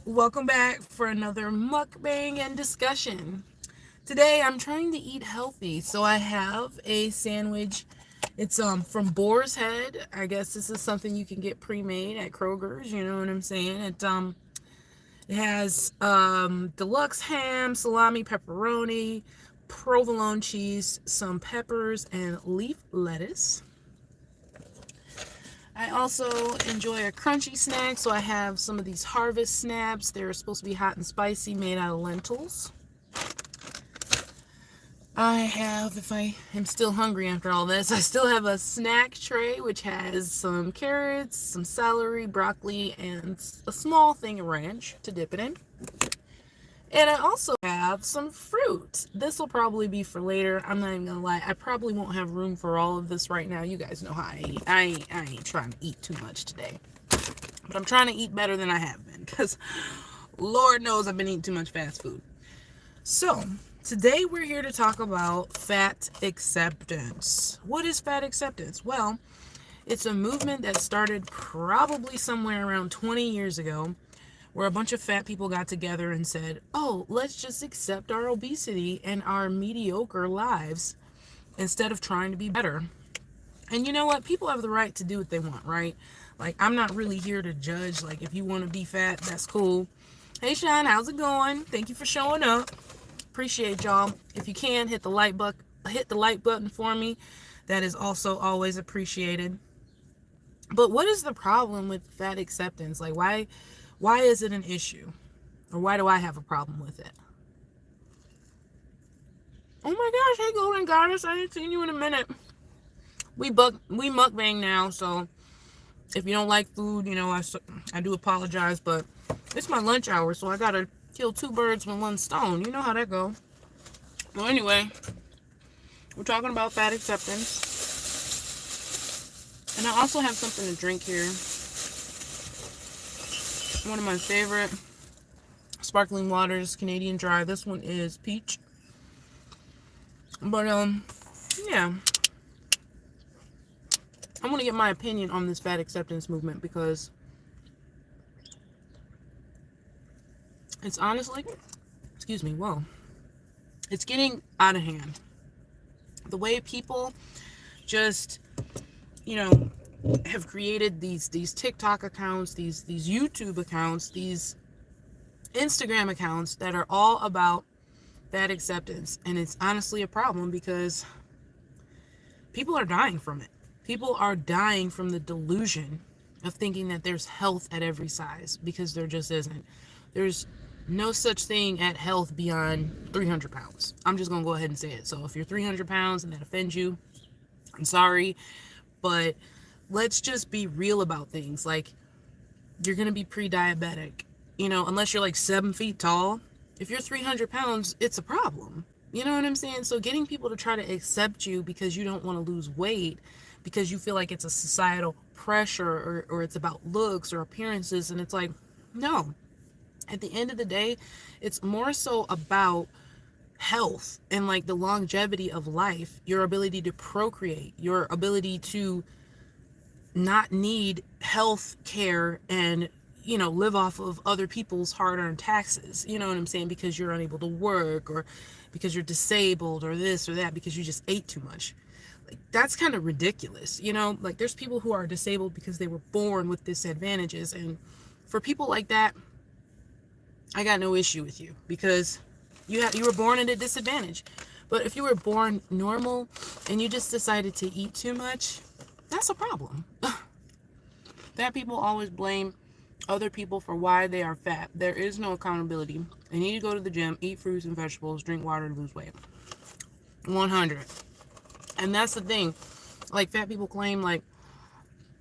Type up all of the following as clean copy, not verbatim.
Welcome back for another mukbang and discussion. Today I'm trying to eat healthy, so I have a sandwich. It's from Boar's Head. I guess this is something you can get pre-made at Kroger's, you know what I'm saying? It has deluxe ham, salami, pepperoni, provolone cheese, some peppers, and leaf lettuce. I also enjoy a crunchy snack, so I have some of these Harvest Snaps. They're supposed to be hot and spicy, made out of lentils. I have, if I am still hungry after all this, I still have a snack tray which has some carrots, some celery, broccoli, and a small thing of ranch to dip it in. And I also have some fruit. This will probably be for later. I'm not even gonna lie. I probably won't have room for all of this right now. You guys know how I eat. I ain't trying to eat too much today. But I'm trying to eat better than I have been. Because Lord knows I've been eating too much fast food. So, today we're here to talk about fat acceptance. What is fat acceptance? Well, it's a movement that started probably somewhere around 20 years ago, where a bunch of fat people got together and said, oh, let's just accept our obesity and our mediocre lives instead of trying to be better. And you know what? People have the right to do what they want, right? Like, I'm not really here to judge. Like, if you want to be fat, that's cool. Hey, Sean, how's it going? Thank you for showing up. Appreciate y'all. If you can, hit the like button for me. That is also always appreciated. But what is the problem with fat acceptance? Like, why is it an issue? Or why do I have a problem with it? Oh my gosh, hey Golden Goddess, I ain't seen you in a minute. We mukbang now, so if you don't like food, you know, I do apologize, but it's my lunch hour, so I gotta kill two birds with one stone. You know how that go. Well, anyway, we're talking about fat acceptance. And I also have something to drink here. One of my favorite sparkling waters, Canadian Dry. This one is peach. But, yeah. I want to get my opinion on this fat acceptance movement because it's honestly, it's getting out of hand. The way people just, you know, have created these TikTok accounts, these YouTube accounts, these Instagram accounts that are all about fat acceptance. And it's honestly a problem because people are dying from it. People are dying from the delusion of thinking that there's health at every size, because there just isn't. There's no such thing at health beyond 300 pounds. I'm just going to go ahead and say it. So if you're 300 pounds and that offends you, I'm sorry. But let's just be real about things. Like, you're going to be pre-diabetic, you know, unless you're like 7 feet tall. If you're 300 pounds, it's a problem. You know what I'm saying? So getting people to try to accept you because you don't want to lose weight, because you feel like it's a societal pressure, or it's about looks or appearances, and it's like, no. At the end of the day, it's more so about health and like the longevity of life, your ability to procreate, your ability to not need health care and, you know, live off of other people's hard-earned taxes, you know what I'm saying, because you're unable to work, or because you're disabled, or this or that, because you just ate too much. Like, that's kind of ridiculous, you know. Like, there's people who are disabled because they were born with disadvantages, and for people like that, I got no issue with you, because you were born at a disadvantage. But if you were born normal and you just decided to eat too much, that's a problem. Fat people always blame other people for why they are fat. There is no accountability. They need to go to the gym, eat fruits and vegetables, drink water to lose weight. 100. And that's the thing. Like, fat people claim, like,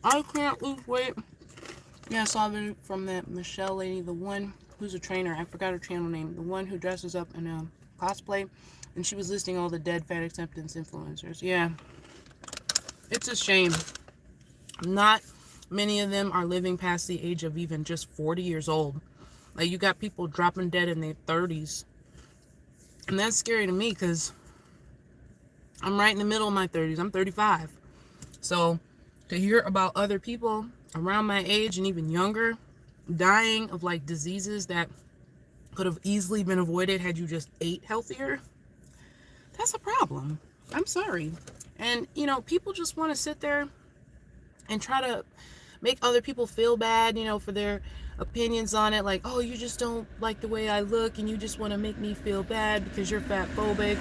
I can't lose weight. Yeah, I saw a video from that Michelle lady, the one who's a trainer. I forgot her channel name. The one who dresses up in a cosplay. And she was listing all the dead fat acceptance influencers. Yeah. It's a shame. Not many of them are living past the age of even just 40 years old. Like, you got people dropping dead in their 30s. And that's scary to me, because I'm right in the middle of my 30s. I'm 35. So to hear about other people around my age and even younger dying of like diseases that could have easily been avoided had you just ate healthier, that's a problem. I'm sorry. And, people just want to sit there and try to make other people feel bad, for their opinions on it. Like, oh, you just don't like the way I look and you just want to make me feel bad because you're fat phobic.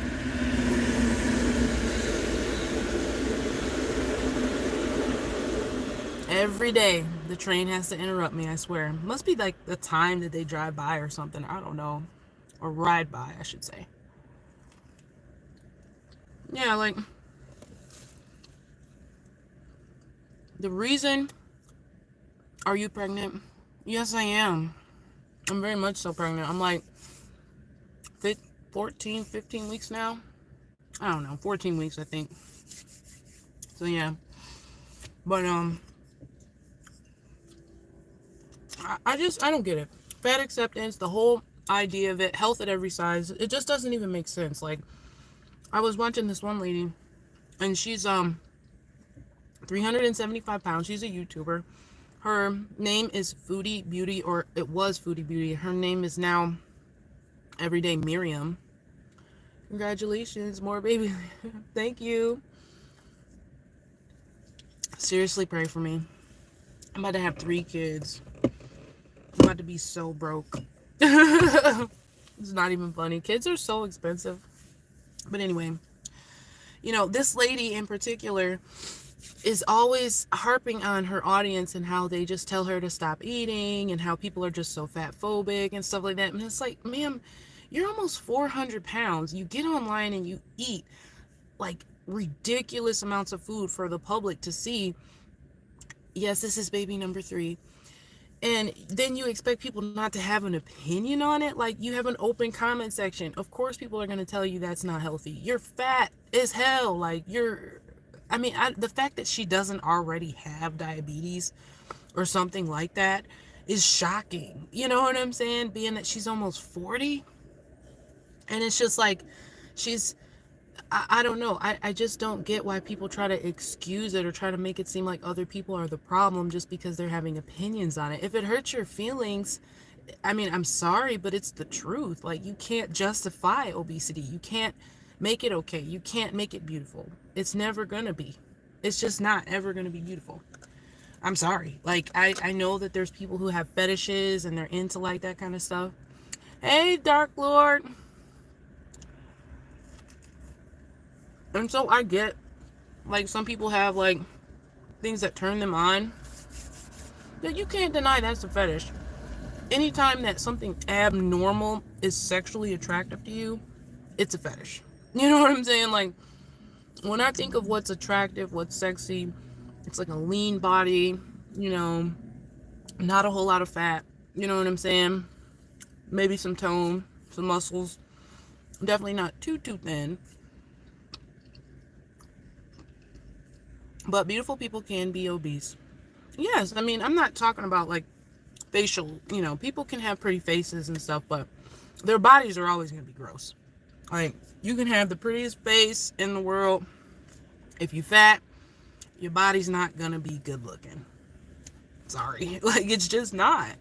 Every day, the train has to interrupt me, I swear. Must be like the time that they drive by or something. I don't know. Or ride by, I should say. Yeah, like, the reason, are you pregnant? Yes, I am. I'm very much so pregnant. I'm like 14, 15 weeks now. I don't know, 14 weeks, I think. So, yeah. But, I don't get it. Fat acceptance, the whole idea of it, health at every size, it just doesn't even make sense. Like, I was watching this one lady, and she's 375 pounds. She's a YouTuber. Her name is Foodie Beauty, or it was Foodie Beauty. Her name is now Everyday Miriam. Congratulations, more baby. Thank you. Seriously, pray for me. I'm about to have 3 kids. I'm about to be so broke. It's not even funny. Kids are so expensive. But anyway, this lady in particular is always harping on her audience and how they just tell her to stop eating and how people are just so fat phobic and stuff like that. And it's like, ma'am, you're almost 400 pounds. You get online and you eat like ridiculous amounts of food for the public to see. Yes, this is baby number 3. And then you expect people not to have an opinion on it. Like, you have an open comment section. Of course people are going to tell you that's not healthy. You're fat as hell. Like, the fact that she doesn't already have diabetes or something like that is shocking. You know what I'm saying? Being that she's almost 40. And it's just like, I don't know. I just don't get why people try to excuse it or try to make it seem like other people are the problem just because they're having opinions on it. If it hurts your feelings, I'm sorry, but it's the truth. Like, you can't justify obesity. You can't make it okay. You can't make it beautiful. It's never going to be. It's just not ever going to be beautiful. I'm sorry. Like, I know that there's people who have fetishes and they're into like that kind of stuff. Hey, Dark Lord. And so I get, like, some people have, like, things that turn them on. That you can't deny that's a fetish. Anytime that something abnormal is sexually attractive to you, it's a fetish. You know what I'm saying? Like, when I think of what's attractive, what's sexy, it's like a lean body, not a whole lot of fat. You know what I'm saying? Maybe some tone, some muscles. Definitely not too thin. But beautiful people can be obese. Yes, I'm not talking about like facial, people can have pretty faces and stuff, but their bodies are always going to be gross. Like, you can have the prettiest face in the world. If you're fat, your body's not going to be good looking. Sorry. Like, it's just not.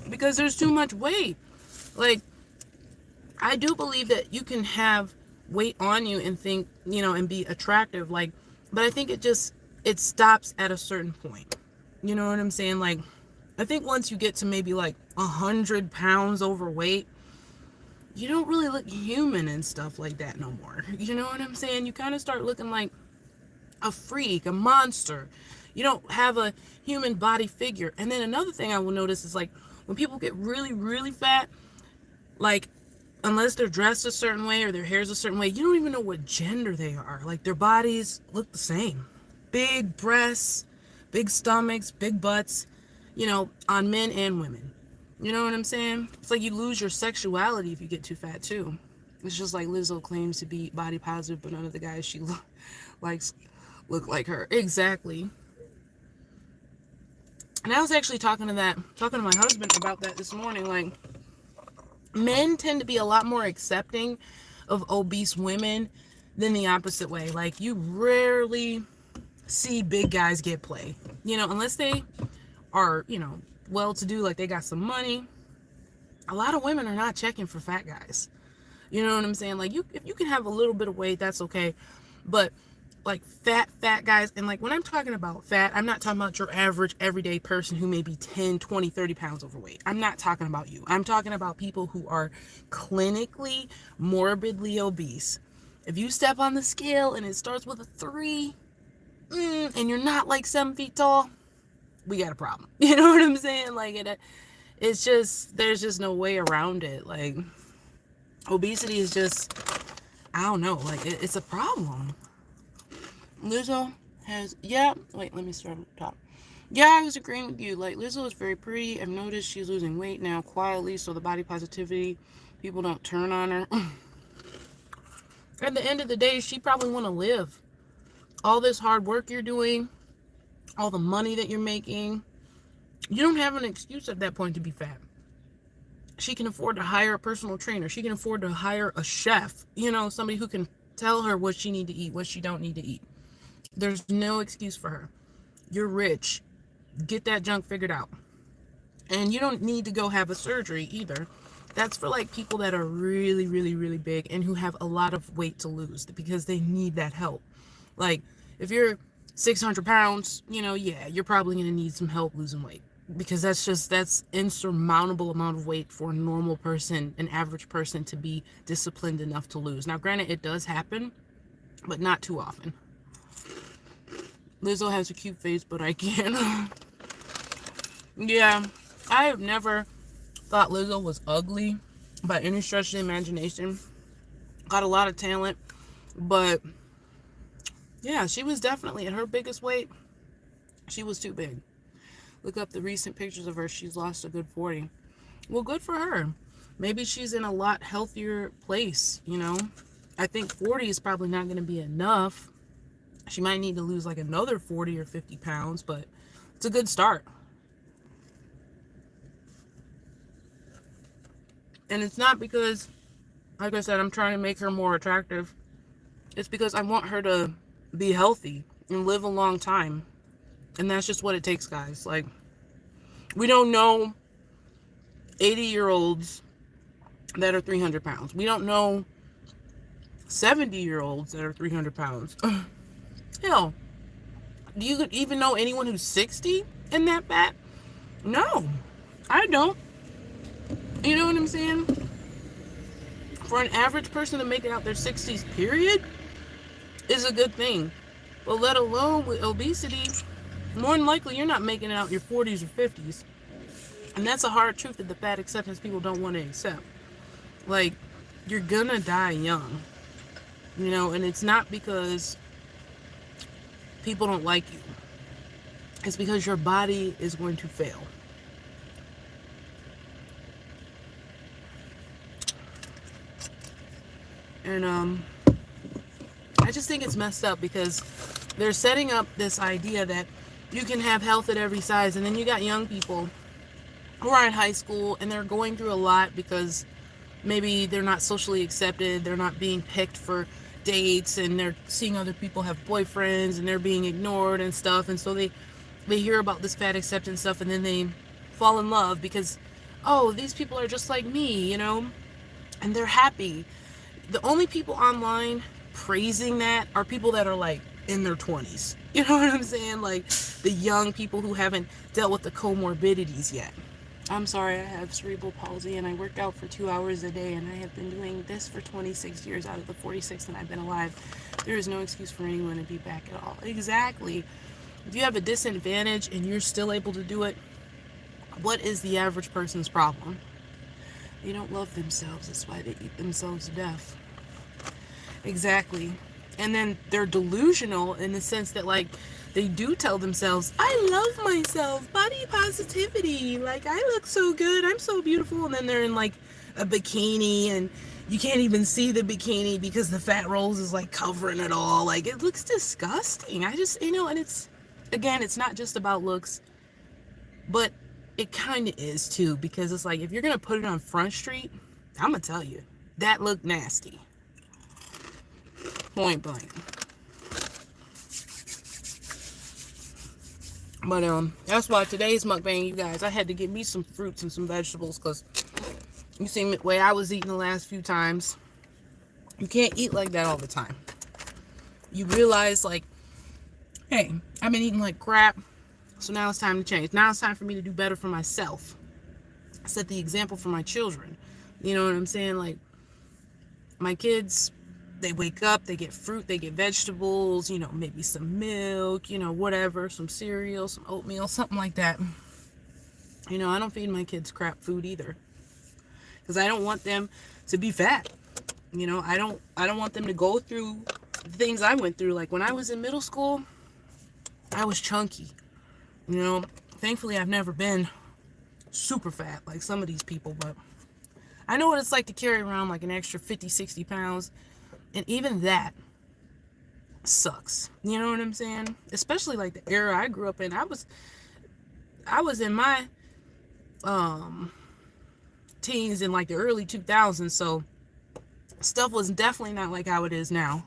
Because there's too much weight. Like, I do believe that you can have weight on you and think, and be attractive. Like, but I think it stops at a certain point. You know what I'm saying? Like, I think once you get to maybe like 100 pounds overweight, you don't really look human and stuff like that no more. You know what I'm saying? You kind of start looking like a freak, a monster. You don't have a human body figure. And then another thing I will notice is, like, when people get really, really fat, like, unless they're dressed a certain way or their hair's a certain way, you don't even know what gender they are. Like, their bodies look the same. Big breasts, big stomachs, big butts, on men and women. You know what I'm saying? It's like you lose your sexuality if you get too fat, too. It's just like Lizzo claims to be body positive, but none of the guys she likes look like her. Exactly. And I was actually talking to my husband about that this morning. Like, men tend to be a lot more accepting of obese women than the opposite way. Like, you rarely see big guys get play, unless they are, well-to-do, like they got some money, a lot of women are not checking for fat guys. You know what I'm saying? Like, if you can have a little bit of weight, that's okay. But like fat guys, and like when I'm talking about fat, I'm not talking about your average everyday person who may be 10, 20, 30 pounds overweight. I'm not talking about you. I'm talking about people who are clinically morbidly obese. If you step on the scale and it starts with a 3, and you're not like 7 feet tall, we got a problem. You know what I'm saying? Like, it's just, there's just no way around it. Like, obesity is just, I don't know, like it's a problem. Lizzo has, yeah, wait, let me start at the top. Yeah, I was agreeing with you. Like, Lizzo is very pretty. I've noticed she's losing weight now quietly, so the body positivity, people don't turn on her. At the end of the day, she probably want to live. All this hard work you're doing, all the money that you're making, you don't have an excuse at that point to be fat. She can afford to hire a personal trainer. She can afford to hire a chef, somebody who can tell her what she need to eat, what she don't need to eat. There's no excuse for her. You're rich. Get that junk figured out. And you don't need to go have a surgery either. That's for like people that are really, really, really big and who have a lot of weight to lose because they need that help. Like, if you're 600 pounds, yeah, you're probably going to need some help losing weight, because that's insurmountable amount of weight for a normal person, an average person, to be disciplined enough to lose. Now, granted, it does happen, but not too often. Lizzo has a cute face, but I can't. Yeah, I have never thought Lizzo was ugly by any stretch of the imagination. Got a lot of talent, but yeah, she was definitely at her biggest weight. She was too big. Look up the recent pictures of her. She's lost a good 40. Well, good for her. Maybe she's in a lot healthier place, I think 40 is probably not going to be enough. She might need to lose like another 40 or 50 pounds, but it's a good start. And it's not because, like I said, I'm trying to make her more attractive. It's because I want her to be healthy and live a long time. And that's just what it takes, guys. Like, we don't know 80-year-olds that are 300 pounds. We don't know 70-year-olds that are 300 pounds. Hell, do you even know anyone who's 60 and that fat? No, I don't. You know what I'm saying? For an average person to make it out their 60s, period, is a good thing. But let alone with obesity, more than likely you're not making it out your 40s or 50s. And that's a hard truth that the fat acceptance people don't want to accept. Like, you're gonna die young. And it's not because people don't like you. It's because your body is going to fail. And I just think it's messed up because they're setting up this idea that you can have health at every size, and then you got young people who are in high school and they're going through a lot because maybe they're not socially accepted, they're not being picked for dates, and they're seeing other people have boyfriends and they're being ignored and stuff, and so they hear about this fat acceptance stuff, and then they fall in love because, oh, these people are just like me, and they're happy. The only people online praising that are people that are like in their 20s. You know what I'm saying? Like the young people who haven't dealt with the comorbidities yet. I'm sorry, I have cerebral palsy and I work out for 2 hours a day, and I have been doing this for 26 years out of the 46 that I've been alive. There is no excuse for anyone to be back at all. Exactly. If you have a disadvantage and you're still able to do it, what is the average person's problem? They don't love themselves. That's why they eat themselves to death. Exactly. And then they're delusional in the sense that, like, they do tell themselves, I love myself, body positivity, like, I look so good, I'm so beautiful, and then they're in, like, a bikini, and you can't even see the bikini because the fat rolls is, like, covering it all. Like, it looks disgusting. I just, and it's, again, it's not just about looks, but it kind of is, too, because it's like, if you're going to put it on Front Street, I'm going to tell you, that looked nasty. Point blank. But that's why today's mukbang, you guys, I had to get me some fruits and some vegetables, because you see the way I was eating the last few times. You can't eat like that all the time. You realize, like, hey, I've been eating like crap, so now it's time to change. Now it's time for me to do better for myself. Set the example for my children. You know what I'm saying? Like, my kids, they wake up, they get fruit, they get vegetables, you know, maybe some milk, you know, whatever, some cereal, some oatmeal, something like that. You know, I don't feed my kids crap food either, because I don't want them to be fat. You know, I don't want them to go through the things I went through. Like when I was in middle school, I was chunky. You know, thankfully I've never been super fat like some of these people, but I know what it's like to carry around like an extra 50, 60 pounds. And even that sucks. You know what I'm saying? Especially like the era I grew up in. I was in my teens in like the early 2000s, so stuff was definitely not like how it is now.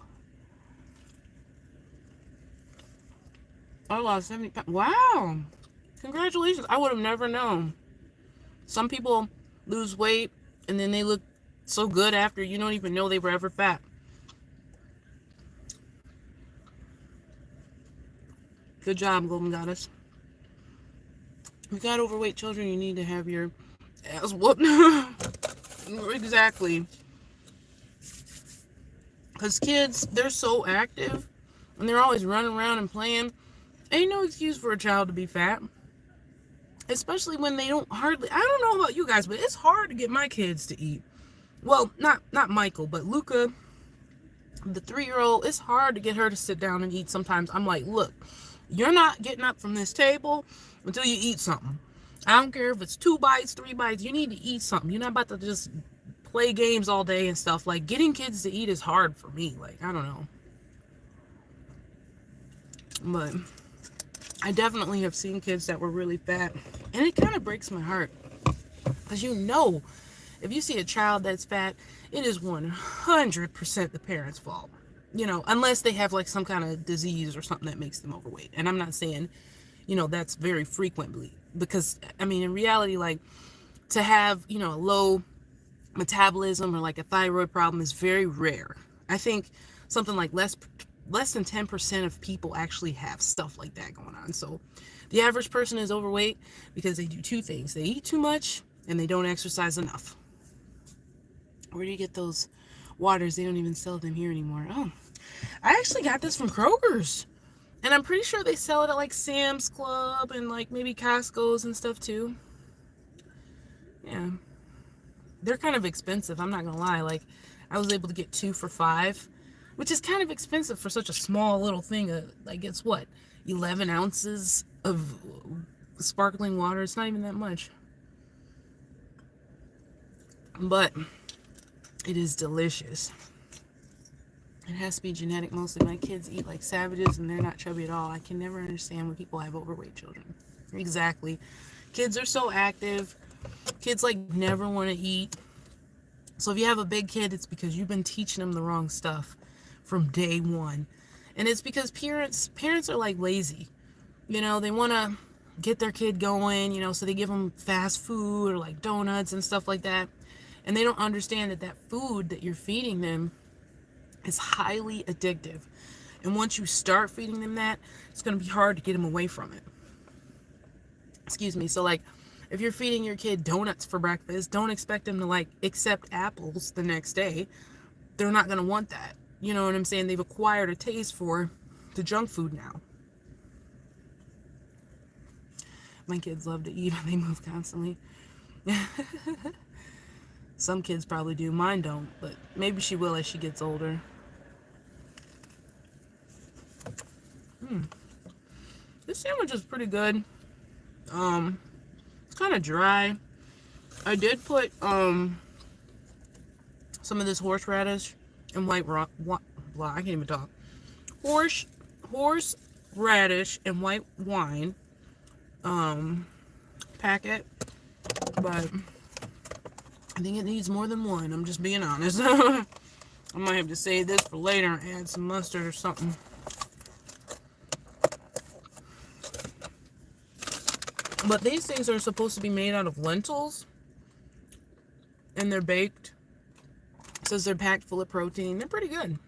I lost 70 pounds. Wow. Congratulations. I would have never known. Some people lose weight and then they look so good after, you don't even know they were ever fat. Good job, Golden Goddess. If you got overweight children, you need to have your ass whooped. Exactly. Because kids, they're so active and they're always running around and playing. Ain't no excuse for a child to be fat. Especially when they don't hardly, I don't know about you guys, but it's hard to get my kids to eat. Well, not Michael, but Luca, the 3-year-old, it's hard to get her to sit down and eat sometimes. I'm like, look, you're not getting up from this table until you eat something. I don't care if it's 2 bites, 3 bites, you need to eat something. You're not about to just play games all day and stuff. Like, getting kids to eat is hard for me. Like, I don't know. But I definitely have seen kids that were really fat, and it kind of breaks my heart. Because you know, if you see a child that's fat, it is 100% the parents' fault. You know, unless they have like some kind of disease or something that makes them overweight. And I'm not saying, you know, that's very frequently. Because, I mean, in reality, like, to have, you know, a low metabolism or like a thyroid problem is very rare. I think something like less than 10% of people actually have stuff like that going on. So the average person is overweight because they do 2 things. They eat too much and they don't exercise enough. Where do you get those waters? They don't even sell them here anymore. Oh, I actually got this from Kroger's. And I'm pretty sure they sell it at like Sam's Club and like maybe Costco's and stuff too. Yeah. They're kind of expensive, I'm not gonna lie. Like, I was able to get 2 for $5, which is kind of expensive for such a small little thing. Like, it's what, 11 ounces of sparkling water? It's not even that much. But it is delicious. It has to be genetic mostly. My kids eat like savages and they're not chubby at all. I can never understand when people have overweight children. Exactly. Kids are so active. Kids like never want to eat. So if you have a big kid, it's because you've been teaching them the wrong stuff from day one. And it's because parents are like lazy. You know, they want to get their kid going, you know, so they give them fast food or like donuts and stuff like that. And they don't understand that that food that you're feeding them is highly addictive. And once you start feeding them that, it's going to be hard to get them away from it. Excuse me. So like, if you're feeding your kid donuts for breakfast, don't expect them to like accept apples the next day. They're not going to want that. You know what I'm saying? They've acquired a taste for the junk food now. My kids love to eat and they move constantly. Some kids probably do. Mine don't, but maybe she will as she gets older. This sandwich is pretty good. It's kind of dry. I did put some of this horseradish and white rock. I can't even talk. Horseradish and white wine packet, but I think it needs more than one. I'm just being honest. I might have to save this for later and add some mustard or something. But these things are supposed to be made out of lentils, and they're baked. It says they're packed full of protein. They're pretty good.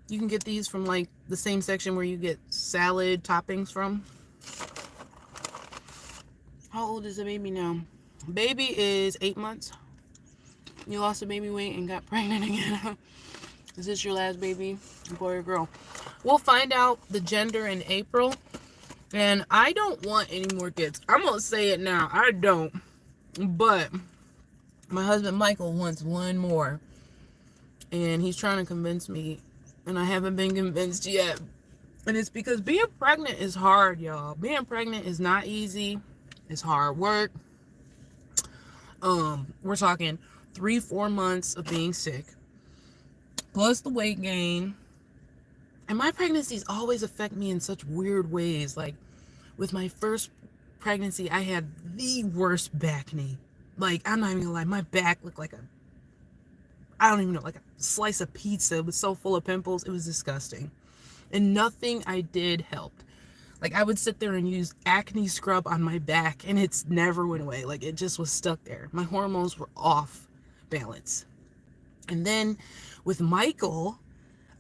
You can get these from like the same section where you get salad toppings from. How old is the baby now? Baby is 8 months. You lost a baby weight and got pregnant again. Is this your last baby, boy or girl? We'll find out the gender in April. And I don't want any more kids. I'm going to say it now. I don't. But my husband Michael wants one more. And he's trying to convince me. And I haven't been convinced yet. And it's because being pregnant is hard, y'all. Being pregnant is not easy. It's hard work. We're talking 3-4 months of being sick. Plus the weight gain. And my pregnancies always affect me in such weird ways. Like, with my first pregnancy, I had the worst back knee. Like, I'm not even gonna lie, my back looked like I don't even know, like a slice of pizza. It was so full of pimples. It was disgusting. And nothing I did helped. Like, I would sit there and use acne scrub on my back, and it's never went away. Like, it just was stuck there. My hormones were off balance. And then with Michael,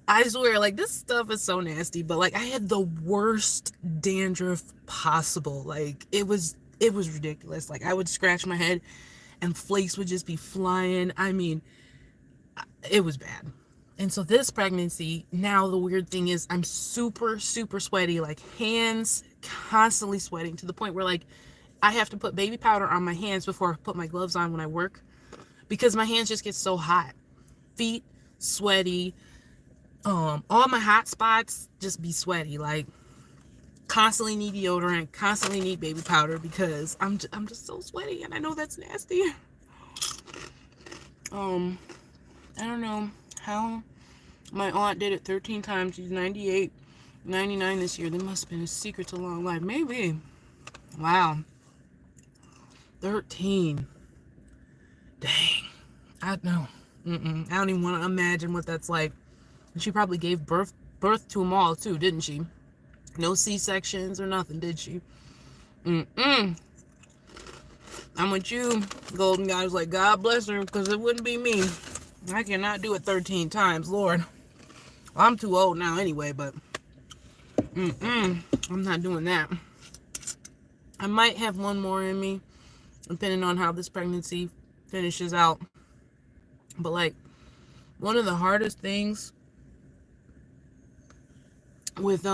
I swear, like, this stuff is so nasty, but like, I had the worst dandruff possible. Like, it was ridiculous. Like, I would scratch my head and flakes would just be flying. I mean, it was bad. And so this pregnancy, now the weird thing is I'm super, super sweaty, like hands constantly sweating to the point where like I have to put baby powder on my hands before I put my gloves on when I work because my hands just get so hot. Feet sweaty. All my hot spots just be sweaty. Like constantly need deodorant, constantly need baby powder because I'm just so sweaty and I know that's nasty. I don't know how my aunt did it 13 times. She's 98, 99 this year. There must have been a secret to long life. Maybe. Wow. 13. Dang. I know. I don't even want to imagine what that's like. And she probably gave birth to them all too, didn't she? No C-sections or nothing, did she? I'm with you, Golden Guy. I was like, God bless her, because it wouldn't be me. I cannot do it 13 times, Lord. Well, I'm too old now anyway, but I'm not doing that. I might have one more in me, depending on how this pregnancy finishes out. But like, one of the hardest things with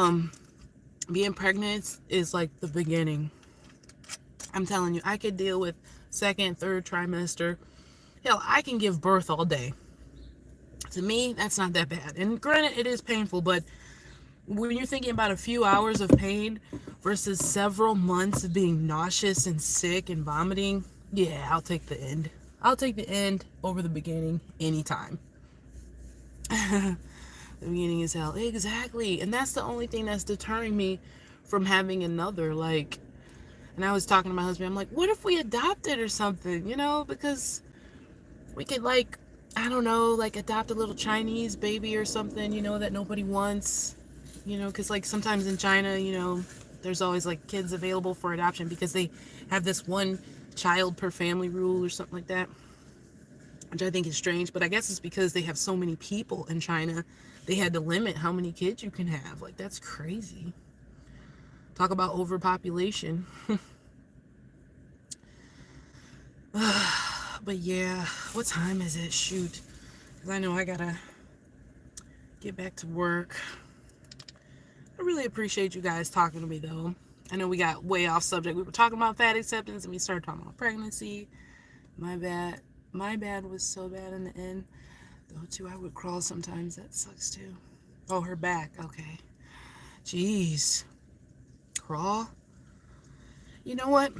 being pregnant is like the beginning. I'm telling you, I could deal with second, third trimester. Hell, I can give birth all day. To me, that's not that bad. And granted, it is painful, but when you're thinking about a few hours of pain versus several months of being nauseous and sick and vomiting, yeah, I'll take the end. I'll take the end over the beginning anytime. The beginning is hell. Exactly. And that's the only thing that's deterring me from having another. Like, and I was talking to my husband, I'm like, what if we adopted or something, you know, because we could like, I don't know, like adopt a little Chinese baby or something, you know, that nobody wants, you know, because like sometimes in China, you know, there's always like kids available for adoption because they have this one child per family rule or something like that, which I think is strange, but I guess it's because they have so many people in China, they had to limit how many kids you can have. Like, that's crazy. Talk about overpopulation. But yeah, what time is it? Shoot. Because I know I gotta get back to work. I really appreciate you guys talking to me, though. I know we got way off subject. We were talking about fat acceptance, and we started talking about pregnancy. My bad. My bad was so bad in the end. Though, too, I would crawl sometimes. That sucks, too. Oh, her back. Okay. Jeez. Crawl? You know what?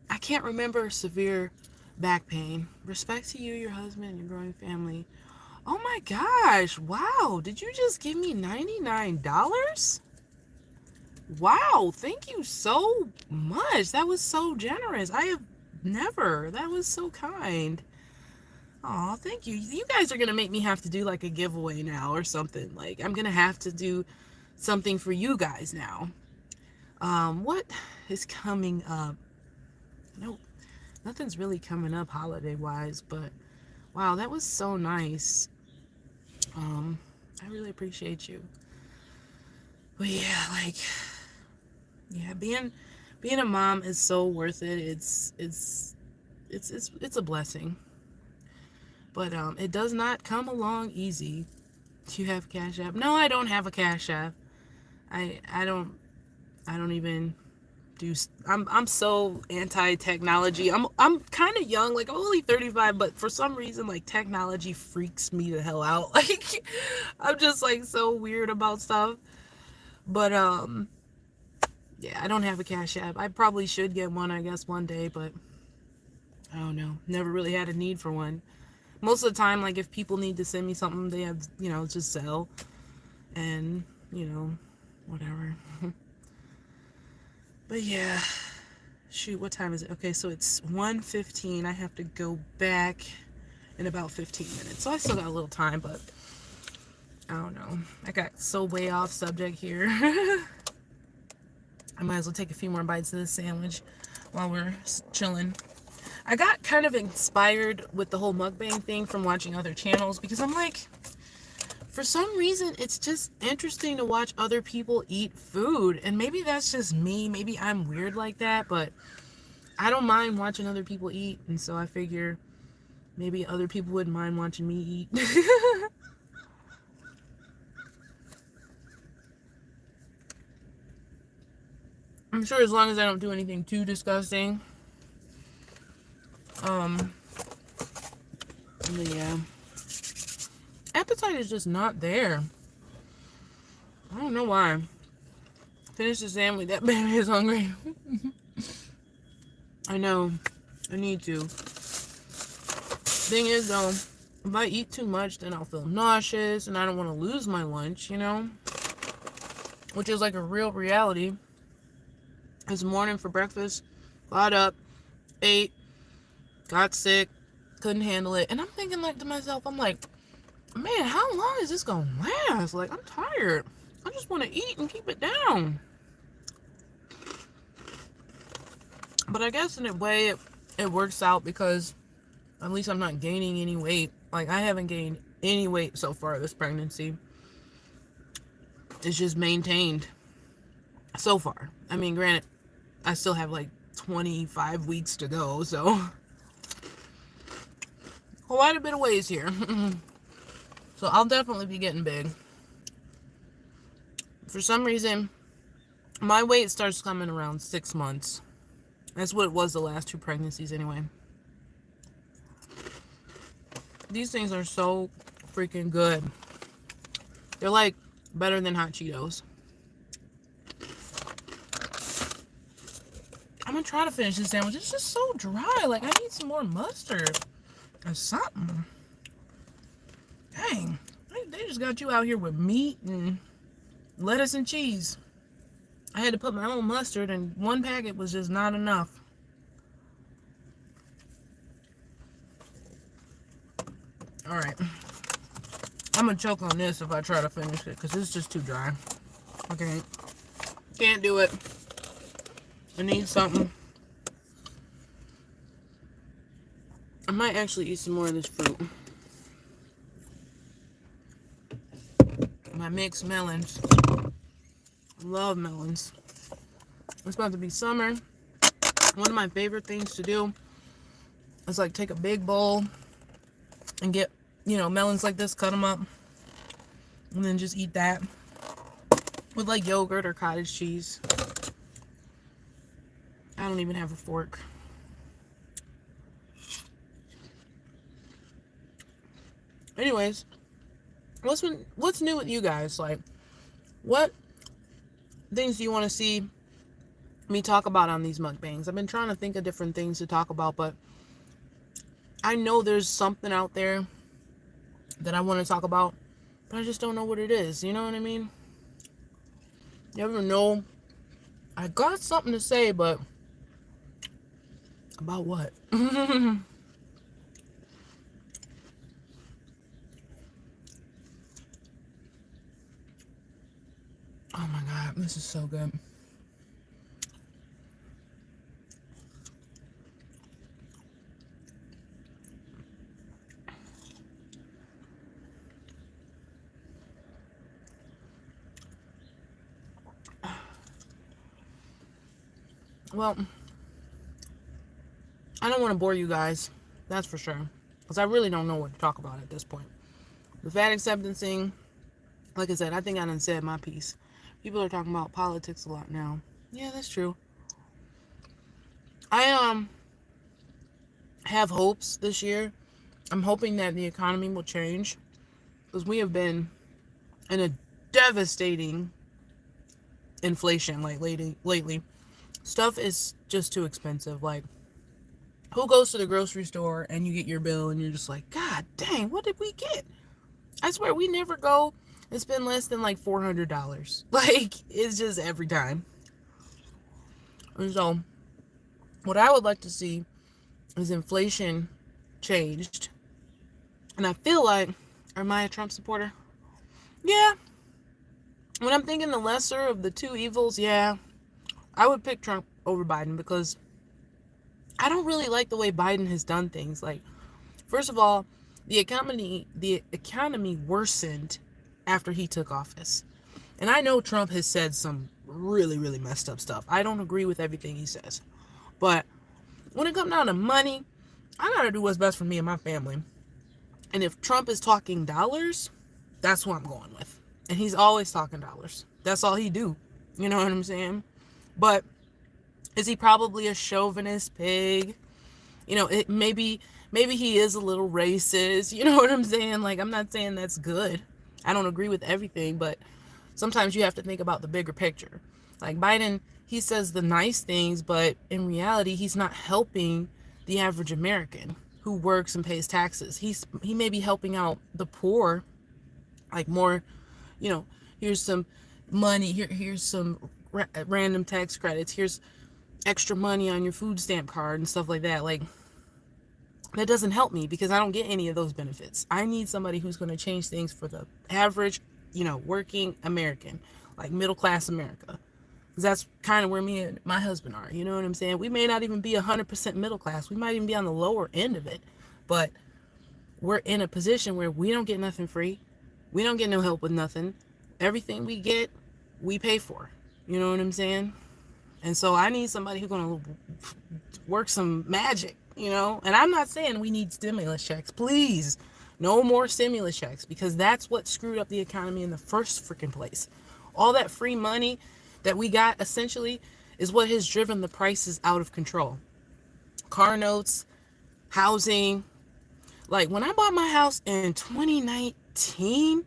I can't remember severe back pain. Respect to you, your husband, and your growing family. Oh my gosh. Wow. Did you just give me $99? Wow. Thank you so much. That was so generous. I have never. That was so kind. Oh, thank you. You guys are going to make me have to do like a giveaway now or something. Like, I'm going to have to do something for you guys now. What is coming up? Nope, nothing's really coming up holiday wise, but wow, that was so nice. I really appreciate you. But yeah, like, yeah, being a mom is so worth it. It's a blessing. But it does not come along easy. Do you have Cash App? No, I don't have a Cash App. I don't even do. I'm so anti technology. I'm kind of young. Like, I'm only 35, but for some reason, like, technology freaks me the hell out. Like, I'm just like so weird about stuff. But yeah, I don't have a Cash App. I probably should get one, I guess, one day, but I don't know. Never really had a need for one. Most of the time, like, if people need to send me something, they have, just Zelle and, whatever. But yeah, shoot, what time is it? Okay, so it's 1:15. I have to go back in about 15 minutes. So I still got a little time, but I don't know. I got so way off subject here. I might as well take a few more bites of this sandwich while we're chilling. I got kind of inspired with the whole mukbang thing from watching other channels because I'm like, for some reason, it's just interesting to watch other people eat food. And maybe that's just me. Maybe I'm weird like that, but I don't mind watching other people eat. And so I figure maybe other people wouldn't mind watching me eat. I'm sure as long as I don't do anything too disgusting. But yeah. Appetite is just not there. I don't know why. Finish the sandwich. That baby is hungry. I know. I need to. Thing is, though, if I eat too much, then I'll feel nauseous and I don't want to lose my lunch, Which is like a real reality. This morning for breakfast, got up, ate, got sick, couldn't handle it. And I'm thinking like to myself, I'm like, man, how long is this going to last? Like, I'm tired. I just want to eat and keep it down. But I guess in a way it works out because at least I'm not gaining any weight. Like, I haven't gained any weight so far this pregnancy. It's just maintained so far. I mean, granted, I still have like 25 weeks to go, so quite a bit of ways here. So I'll definitely be getting big. For some reason, my weight starts coming around 6 months. That's what it was the last 2 pregnancies anyway. These things are so freaking good. They're like better than hot Cheetos. I'm gonna try to finish this sandwich. It's just so dry. Like, I need some more mustard or something. Dang. They just got you out here with meat and lettuce and cheese. I had to put my own mustard, and 1 packet was just not enough. Alright. I'm gonna choke on this if I try to finish it, because it's just too dry. Okay. Can't do it. I need something. I might actually eat some more of this fruit. My mixed melons. I love melons. It's about to be summer. One of my favorite things to do is like take a big bowl and get, melons like this, cut them up, and then just eat that with like yogurt or cottage cheese. I don't even have a fork. Anyways, what's new with you guys? Like, what things do you want to see me talk about on these mukbangs? I've been trying to think of different things to talk about, but I know there's something out there that I want to talk about, but I just don't know what it is. You know what I mean? You ever know? I got something to say, but about what? Oh my God, this is so good. Well, I don't want to bore you guys. That's for sure. Because I really don't know what to talk about at this point. The fat acceptance thing, like I said, I think I done said my piece. People are talking about politics a lot now. Yeah, that's true. I have hopes this year. I'm hoping that the economy will change because we have been in a devastating inflation like lately. Stuff is just too expensive. Like, who goes to the grocery store and you get your bill and you're just like, God dang, what did we get? I swear we never go and spend less than like $400. Like, it's just every time. And so, what I would like to see is inflation changed. And I feel like, am I a Trump supporter? Yeah. When I'm thinking the lesser of the two evils, yeah, I would pick Trump over Biden because I don't really like the way Biden has done things. Like, first of all, the economy worsened after he took office. And I know Trump has said some really, really messed up stuff. I don't agree with everything he says. But when it comes down to money, I gotta do what's best for me and my family. And if Trump is talking dollars, that's who I'm going with. And he's always talking dollars. That's all he do. You know what I'm saying? But is he probably a chauvinist pig? You know, maybe he is a little racist. You know what I'm saying? Like, I'm not saying that's good. I don't agree with everything, but sometimes you have to think about the bigger picture. Like Biden, he says the nice things, but in reality, he's not helping the average American who works and pays taxes. He may be helping out the poor, like more, you know, here's some money, here's some random tax credits, here's extra money on your food stamp card and stuff like that. Like, that doesn't help me because I don't get any of those benefits. I need somebody who's going to change things for the average, you know, working American, like middle class America. Because that's kind of where me and my husband are. You know what I'm saying? We may not even be 100% middle class. We might even be on the lower end of it. But we're in a position where we don't get nothing free. We don't get no help with nothing. Everything we get, we pay for. You know what I'm saying? And so I need somebody who's going to work some magic, you know? And I'm not saying we need stimulus checks. Please, no more stimulus checks, because that's what screwed up the economy in the first freaking place. All that free money that we got essentially is what has driven the prices out of control. Car notes, housing. Like, when I bought my house in 2019,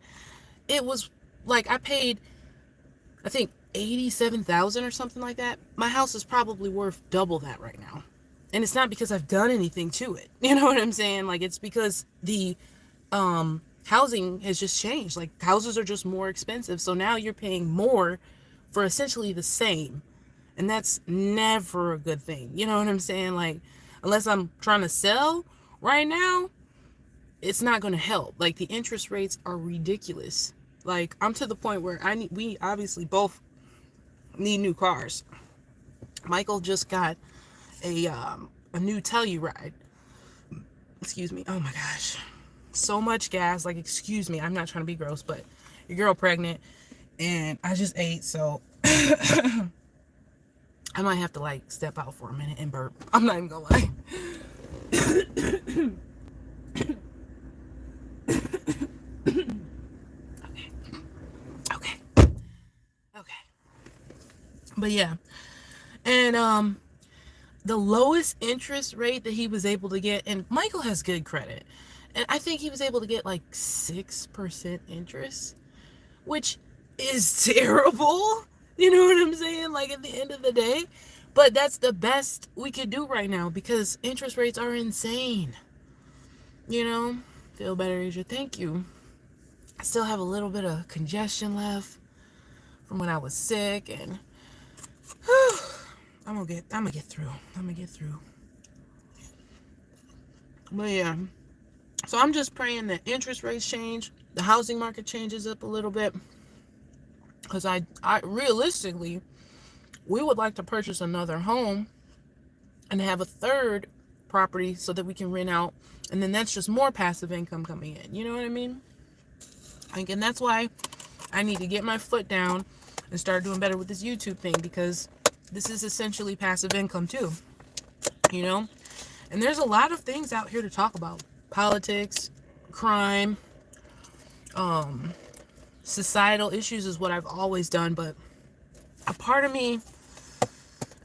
it was like I paid, I think, $87,000 or something like that. My house is probably worth double that right now. And it's not because I've done anything to it. You know what I'm saying? Like, it's because the housing has just changed. Like, houses are just more expensive. So now you're paying more for essentially the same. And that's never a good thing. You know what I'm saying? Like, unless I'm trying to sell right now, it's not going to help. Like, the interest rates are ridiculous. Like, I'm to the point where we obviously both need new cars. Michael just got a new Telluride. Excuse me. Oh my gosh. So much gas. Like, excuse me. I'm not trying to be gross, but your girl pregnant and I just ate, so I might have to like step out for a minute and burp. I'm not even gonna lie. Okay. But yeah. And the lowest interest rate that he was able to get, and Michael has good credit, and I think he was able to get like 6% interest, which is terrible. You know what I'm saying? Like, at the end of the day. But that's the best we could do right now because interest rates are insane. You know? Feel better, Asia. Thank you. I still have a little bit of congestion left from when I was sick, and I'm gonna get through. But yeah. So I'm just praying that interest rates change, the housing market changes up a little bit. Because I realistically, we would like to purchase another home and have a third property so that we can rent out. And then that's just more passive income coming in. You know what I mean? And that's why I need to get my foot down and start doing better with this YouTube thing. Because this is essentially passive income too, you know? And there's a lot of things out here to talk about. Politics, crime, societal issues is what I've always done, but a part of me,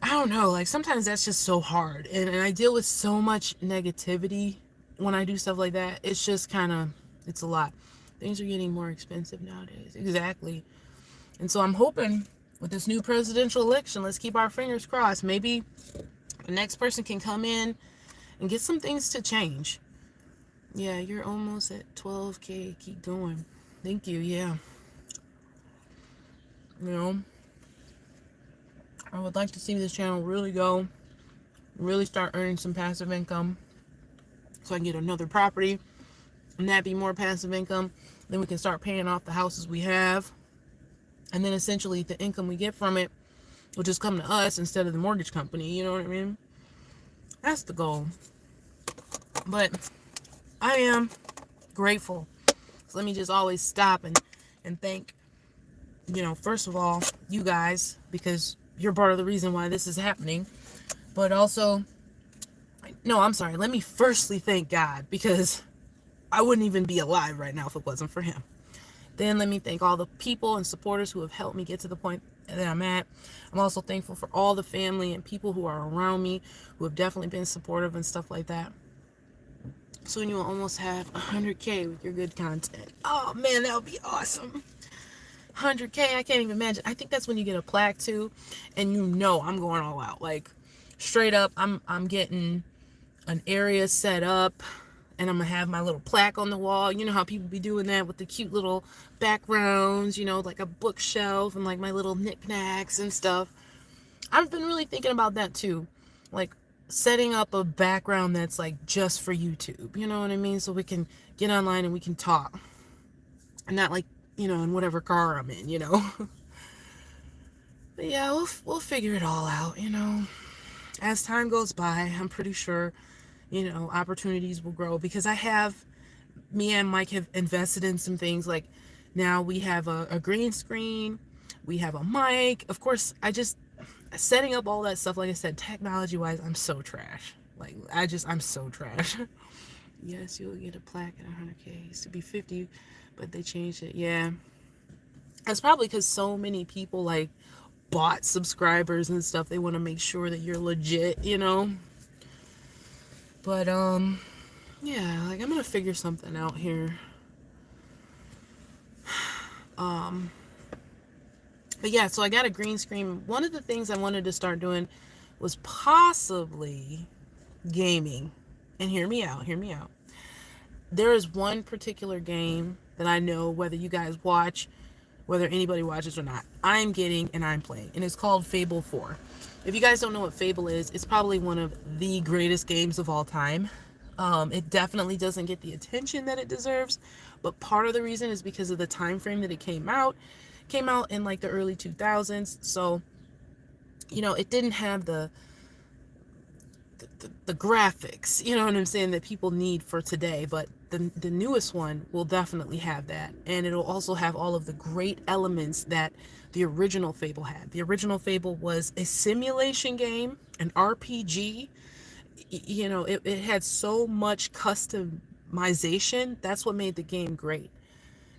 I don't know, like sometimes that's just so hard. And I deal with so much negativity when I do stuff like that. It's just kind of, it's a lot. Things are getting more expensive nowadays. Exactly. And so I'm hoping with this new presidential election, let's keep our fingers crossed. Maybe the next person can come in and get some things to change. Yeah, you're almost at 12K. Keep going. Thank you. Yeah. You know, I would like to see this channel really go, really start earning some passive income so I can get another property and that be more passive income. Then we can start paying off the houses we have. And then essentially the income we get from it will just come to us instead of the mortgage company. You know what I mean? That's the goal. But I am grateful. So let me just always stop and thank, you know, first of all, you guys, because you're part of the reason why this is happening. But also, no, I'm sorry. Let me firstly thank God, because I wouldn't even be alive right now if it wasn't for him. Then let me thank all the people and supporters who have helped me get to the point that I'm at. I'm also thankful for all the family and people who are around me who have definitely been supportive and stuff like that. Soon you will almost have 100K with your good content. Oh man, that would be awesome. 100K, I can't even imagine. I think that's when you get a plaque too, and you know I'm going all out. Like straight up, I'm getting an area set up, and I'm gonna have my little plaque on the wall. You know how people be doing that with the cute little backgrounds, you know, like a bookshelf and like my little knickknacks and stuff. I've been really thinking about that too, like setting up a background that's like just for YouTube, you know what I mean? So we can get online and we can talk, and not like, you know, in whatever car I'm in, you know. But yeah, we'll figure it all out, you know. As time goes by, I'm pretty sure, you know, opportunities will grow, because me and Mike have invested in some things. Like now we have a green screen, we have a mic. Of course, setting up all that stuff, like I said, technology wise, I'm so trash. Like I'm so trash. Yes, you'll get a plaque at 100K. It used to be 50, but they changed it. Yeah. That's probably because so many people like bought subscribers and stuff. They want to make sure that you're legit, you know. But yeah, like I'm gonna figure something out here. But yeah, so I got a green screen. One of the things I wanted to start doing was possibly gaming. And hear me out. There is one particular game that I know, whether you guys watch, whether anybody watches or not, I'm getting and I'm playing. And it's called Fable 4. If you guys don't know what Fable is, it's probably one of the greatest games of all time. It definitely doesn't get the attention that it deserves, but part of the reason is because of the time frame that it came out. It came out in like the early 2000s, so you know, it didn't have the graphics, you know what I'm saying, that people need for today. But the newest one will definitely have that, and it'll also have all of the great elements that the original Fable had. The original Fable was a simulation game, an RPG. You know, it had so much customization. That's what made the game great.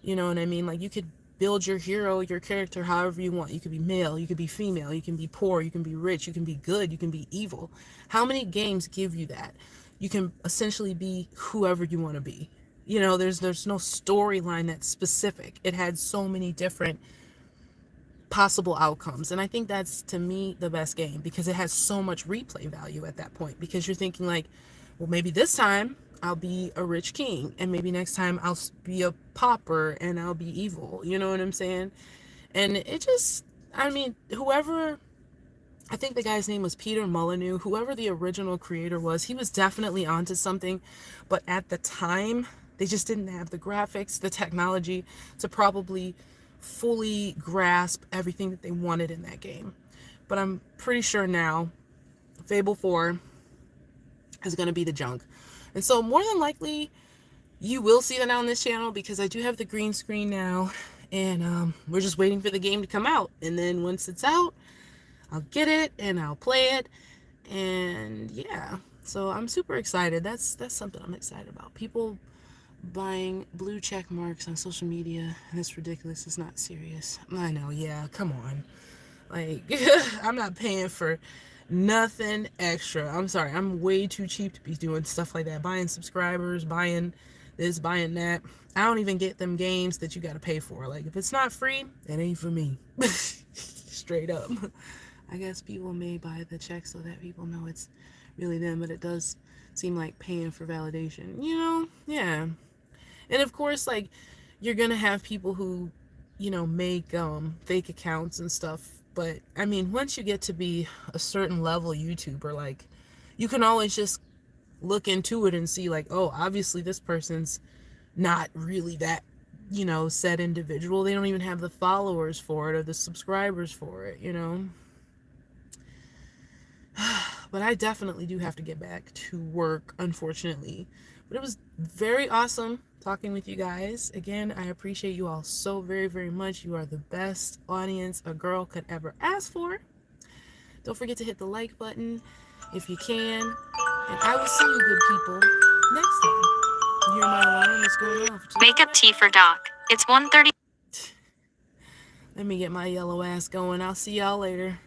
You know what I mean? Like you could build your hero, your character, however you want. You could be male, you could be female, you can be poor, you can be rich, you can be good, you can be evil. How many games give you that? You can essentially be whoever you want to be. You know, there's no storyline that's specific. It had so many different possible outcomes, and I think that's, to me, the best game, because it has so much replay value at that point, because you're thinking like, well, maybe this time I'll be a rich king, and maybe next time I'll be a pauper and I'll be evil. You know what I'm saying? And it just, I mean, I think the guy's name was Peter Molyneux, whoever the original creator was, he was definitely onto something, but at the time they just didn't have the graphics, the technology to probably fully grasp everything that they wanted in that game. But I'm pretty sure now Fable 4 is going to be the junk. And so more than likely you will see that on this channel, because I do have the green screen now, and we're just waiting for the game to come out. And then once it's out, I'll get it and I'll play it. And yeah, so I'm super excited. That's something I'm excited about. People buying blue check marks on social media. That's ridiculous. It's not serious. I know. Yeah, come on. Like, I'm not paying for nothing extra. I'm sorry. I'm way too cheap to be doing stuff like that. Buying subscribers, buying this, buying that. I don't even get them games that you got to pay for. Like, if it's not free, it ain't for me. Straight up. I guess people may buy the check so that people know it's really them, but it does seem like paying for validation. You know? Yeah. And of course, like, you're gonna have people who, make fake accounts and stuff. But I mean, once you get to be a certain level YouTuber, like, you can always just look into it and see, like, oh, obviously this person's not really that, said individual. They don't even have the followers for it or the subscribers for it, But I definitely do have to get back to work, unfortunately. But it was very awesome talking with you guys. Again, I appreciate you all so very, very much. You are the best audience a girl could ever ask for. Don't forget to hit the like button if you can. And I will see you good people next time. You hear my alarm is going off. Makeup tea for Doc. It's 1:30. Let me get my yellow ass going. I'll see y'all later.